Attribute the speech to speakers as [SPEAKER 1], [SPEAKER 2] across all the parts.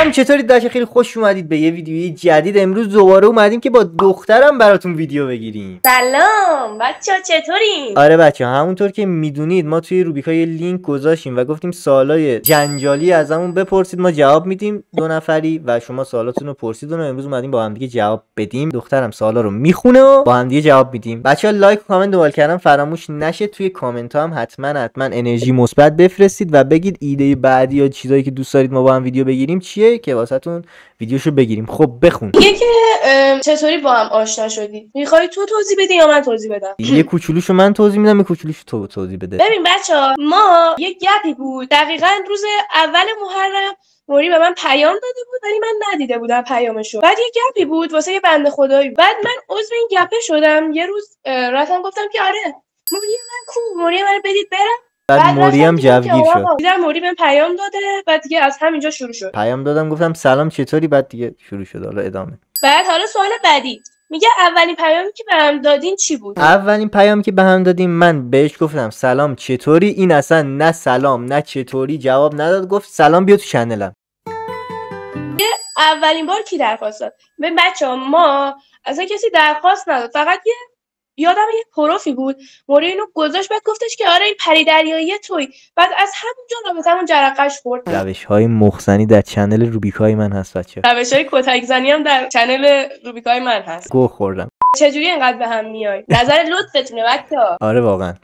[SPEAKER 1] سلام، چطورید بچه؟ خیلی خوش اومدید به یه ویدیوی جدید. امروز دوباره اومدیم که با دخترم براتون ویدیو بگیریم.
[SPEAKER 2] سلام بچه‌ها، چطورین؟
[SPEAKER 1] آره بچه، همونطور که میدونید ما توی روبیکا یه لینک گذاشتیم و گفتیم سوالای جنجالی ازمون بپرسید، ما جواب میدیم 2 نفری و شما سوالاتون رو پرسید و امروز اومدیم با هم دیگه جواب بدیم. دخترم سوالا رو میخونه و با هم دیگه جواب میدیم. بچه‌ها لایک و کامنت دنبال کردن فراموش نشه. توی کامنت ها هم حتما انرژی مثبت بفرستید و بگید ایده بعدی یا چیزایی که دوست دارید ما با هم ویدیو بگیریم چیه که واسهتون ویدیوشو بگیریم. خب بخون.
[SPEAKER 2] میگه که چطوری با هم آشنا شدید؟ میخوای تو توضیح بدی یا من توضیح بدم؟
[SPEAKER 1] یه کوچولوشو من توضیح میدم، یه کوچولوشو تو توضیح بده.
[SPEAKER 2] ببین بچه‌ها، ما یه گپی بود دقیقاً روز اول محرم. موری به من پیام داده بود ولی من ندیده بودم پیامشو. بعد یه گپی بود واسه یه بنده خدایی. بعد من عضو این گپه شدم. یه روز رفتم گفتم که آره موری من کو، موری من بدید برم.
[SPEAKER 1] بعد موری هم جوگیر شد.
[SPEAKER 2] دیدم موری بهم پیام داده. بعد دیگه از همینجا شروع شد.
[SPEAKER 1] پیام دادم گفتم سلام چطوری، بعد دیگه شروع شد. حالا ادامه.
[SPEAKER 2] بعد حالا سوال بعدی میگه اولین پیامی که بهم دادین چی بود؟
[SPEAKER 1] اولین پیامی که بهم دادیم من بهش گفتم سلام چطوری. این اصلا نه سلام نه چطوری جواب نداد، گفت سلام بیا تو چنلم.
[SPEAKER 2] اولین بار کی درخواست داد؟ ببین بچه‌ها، ما اصلا کسی درخواست نداد، فقط یادم یه پروفی بود موری اینو گذاشت. بعد گفتش که آره این پری دریایی توی. بعد از همونجا رابطمون جرقش خورد.
[SPEAKER 1] روش‌های مخزنی در چنل روبیکای من هست بچه.
[SPEAKER 2] روش‌های کتک زنی هم در چنل روبیکای من هست.
[SPEAKER 1] گو خوردم.
[SPEAKER 2] چجوری اینقدر به هم میای؟ نظر لطفتونه بچه‌ها.
[SPEAKER 1] آره واقعا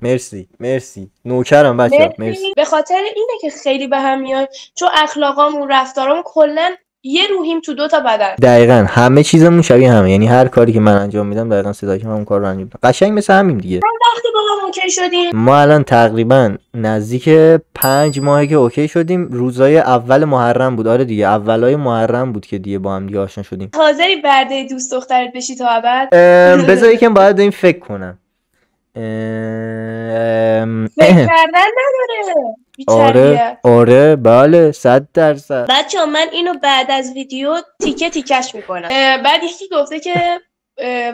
[SPEAKER 1] مرسی نوکرم بچه‌ها، مرسی.
[SPEAKER 2] به خاطر اینه که خیلی به هم میای، چون اخلاقامون رفتارامون کلا یه روحیم تو 2 تا بدن.
[SPEAKER 1] دقیقاً همه چیزمون شبیه همه، یعنی هر کاری که من انجام میدم دقیقاً صداش همون کار رو انجام میدم. قشنگ مثل همین دیگه.
[SPEAKER 2] وقتی با هم اوکی شدیم،
[SPEAKER 1] ما الان تقریبا نزدیک 5 ماهه که اوکی شدیم. روزای اول محرم بود. آره دیگه اولای محرم بود که دیگه با هم دیگه آشنا شدیم.
[SPEAKER 2] حاضری برده دوست دخترت بشی تا ابد؟
[SPEAKER 1] بذار یکم باید این فکر کنم.
[SPEAKER 2] فکر کردن نداره.
[SPEAKER 1] آره بله 100%.
[SPEAKER 2] بچه‌ها من اینو بعد از ویدیو تیکه تیکش میکنم. بعد یکی گفته که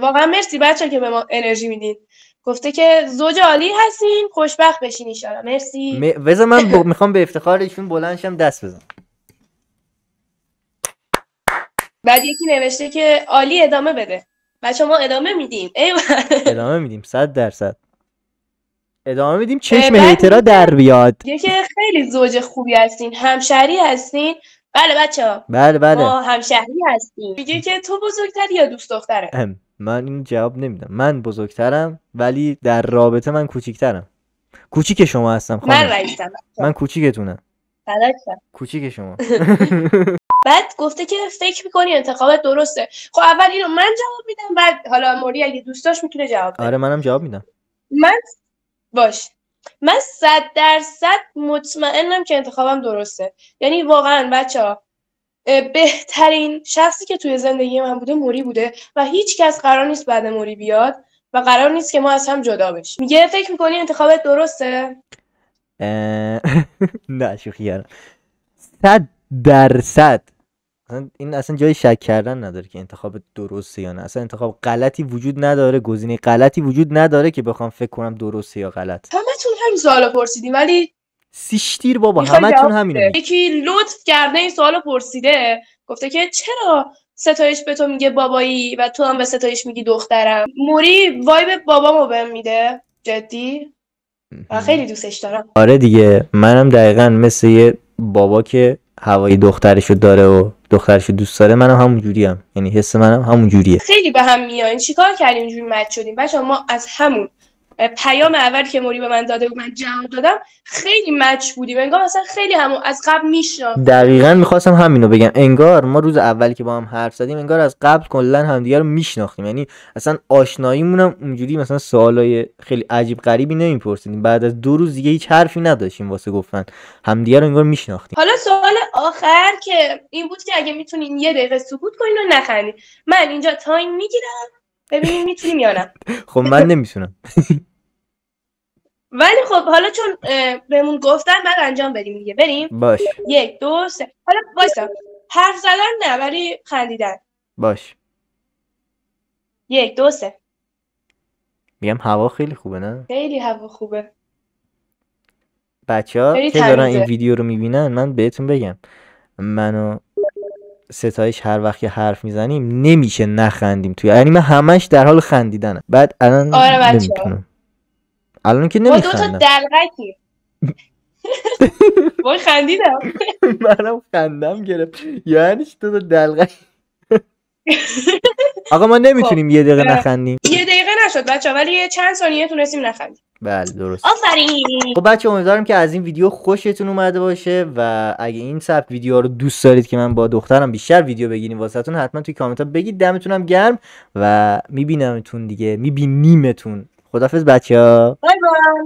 [SPEAKER 2] واقعا مرسی بچه‌ها که به ما انرژی میدین. گفته که زوج عالی هستین، خوشبخت بشین ان شاء الله. مرسی.
[SPEAKER 1] بذار من میخوام به افتخار ایشون بلند شم دست بزنم.
[SPEAKER 2] بعد یکی نوشته که عالی، ادامه بده. بچه‌ها ما ادامه میدیم.
[SPEAKER 1] ادامه میدیم 100%. ادامه میدیم چشم هیترا در بیاد.
[SPEAKER 2] یکی خیلی زوج خوبی هستین، همشهری هستین. بله بچه‌ها.
[SPEAKER 1] بله
[SPEAKER 2] ما همشهری هستیم. میگه که تو بزرگتری یا دوست دختره؟
[SPEAKER 1] من این جواب نمیدم. من بزرگترم ولی در رابطه من کوچیکترم. کوچیک شما هستم خانم.
[SPEAKER 2] من رئیسم.
[SPEAKER 1] من کوچیکتونم.
[SPEAKER 2] فداکم.
[SPEAKER 1] کوچیک شما.
[SPEAKER 2] بعد گفته که فکر میکنی انتخابت درسته. خب اول اینو من جواب میدم، بعد حالا موری اگه دوست داشت میتونه جواب بده.
[SPEAKER 1] آره منم جواب میدم.
[SPEAKER 2] من 100% مطمئنم که انتخابم درسته. یعنی واقعا بچه‌ها بهترین شخصی که توی زندگی من بوده موری بوده و هیچ کس قرار نیست بعد موری بیاد و قرار نیست که ما از هم جدا بشیم. میگه فکر میکنی انتخابت درسته؟
[SPEAKER 1] نه شوخی کردم. 100%. این اصلا جای شک کردن نداره که انتخاب درسته یا نه. اصلا انتخاب غلطی وجود نداره، گزینه غلطی وجود نداره که بخوام فکر کنم درسته یا غلط.
[SPEAKER 2] همتون همین سوالو پرسیدین ولی
[SPEAKER 1] سیشتیر بابا، همتون همینو.
[SPEAKER 2] یکی لطف کرده این سوالو پرسیده، گفته که چرا ستایش به تو میگه بابایی و تو هم به ستایش میگی دخترم؟ موری وایب بابامو بهم میده، جدی و خیلی دوستش دارم.
[SPEAKER 1] آره دیگه، منم دقیقاً مثل یه بابا که هوای دخترشو داره و دخترشو دوست داره، منم همون جوریم. یعنی حس منم همون جوریه.
[SPEAKER 2] خیلی به هم میاین. چیکار کردیم اینجوری مچ شدیم بچه‌ها؟ ما از همون پیام اول که موری به من داده بود من جواب دادم خیلی مچ بودیم. انگار مثلا خیلی همون از قبل میشناختیم.
[SPEAKER 1] دقیقاً میخواستم همینو بگم. انگار ما روز اولی که با هم حرف زدیم انگار از قبل کلا همدیگه رو میشناختیم. یعنی اصلا آشناییمون هم اونجوری مثلا سوالای خیلی عجیب غریبی نمیپرسیدیم. بعد از 2 روز دیگه هیچ حرفی نداشتیم واسه گفتن. همدیگه رو انگار میشناختیم.
[SPEAKER 2] حالا سوال آخر که این بود که اگه میتونین یه دقیقه سکوت کنین و نخندین. من اینجا تایم میگیرم ببینیم میتونیم یا نه.
[SPEAKER 1] خب من نمیتونم.
[SPEAKER 2] ولی خب حالا چون بهمون گفتن بعد انجام بدیم دیگه. بریم.
[SPEAKER 1] باش.
[SPEAKER 2] 1 2 3. حالا وایسا. حرف زدن نه ولی خندیدن.
[SPEAKER 1] باش.
[SPEAKER 2] 1 2 3.
[SPEAKER 1] میگم هوا خیلی خوبه نه؟
[SPEAKER 2] خیلی هوا خوبه.
[SPEAKER 1] بچه‌ها که دارن این ویدیو رو میبینن من بهتون بگم، منو ستایش هر وقت که حرف میزنیم نمیشه نخندیم توی، یعنی من همش در حال خندیدنم. بعد الان
[SPEAKER 2] آره بچه‌ها
[SPEAKER 1] نمیتونم، الان که
[SPEAKER 2] ما 2 تا
[SPEAKER 1] نمیخندم.
[SPEAKER 2] دلغکی وای خندیدم.
[SPEAKER 1] منم خندم گرفت، یعنی تو تو دلغک. آقا ما نمیتونیم یه دقیقه نخندیم.
[SPEAKER 2] 1 دقیقه نشد بچه‌ها، ولی یه چند ثانیه تونستیم نخندیم.
[SPEAKER 1] بله درست.
[SPEAKER 2] آفرین.
[SPEAKER 1] خب بچه امیدوارم که از این ویدیو خوشتون اومده باشه و اگه این سبک ویدیو رو دوست دارید که من با دخترم بیشتر ویدیو بگیریم واسهتون، حتما توی کامنت ها بگید. دمتونم گرم و میبینمتون دیگه، میبینیمتون. خدافظ بچه ها.
[SPEAKER 2] بای بای.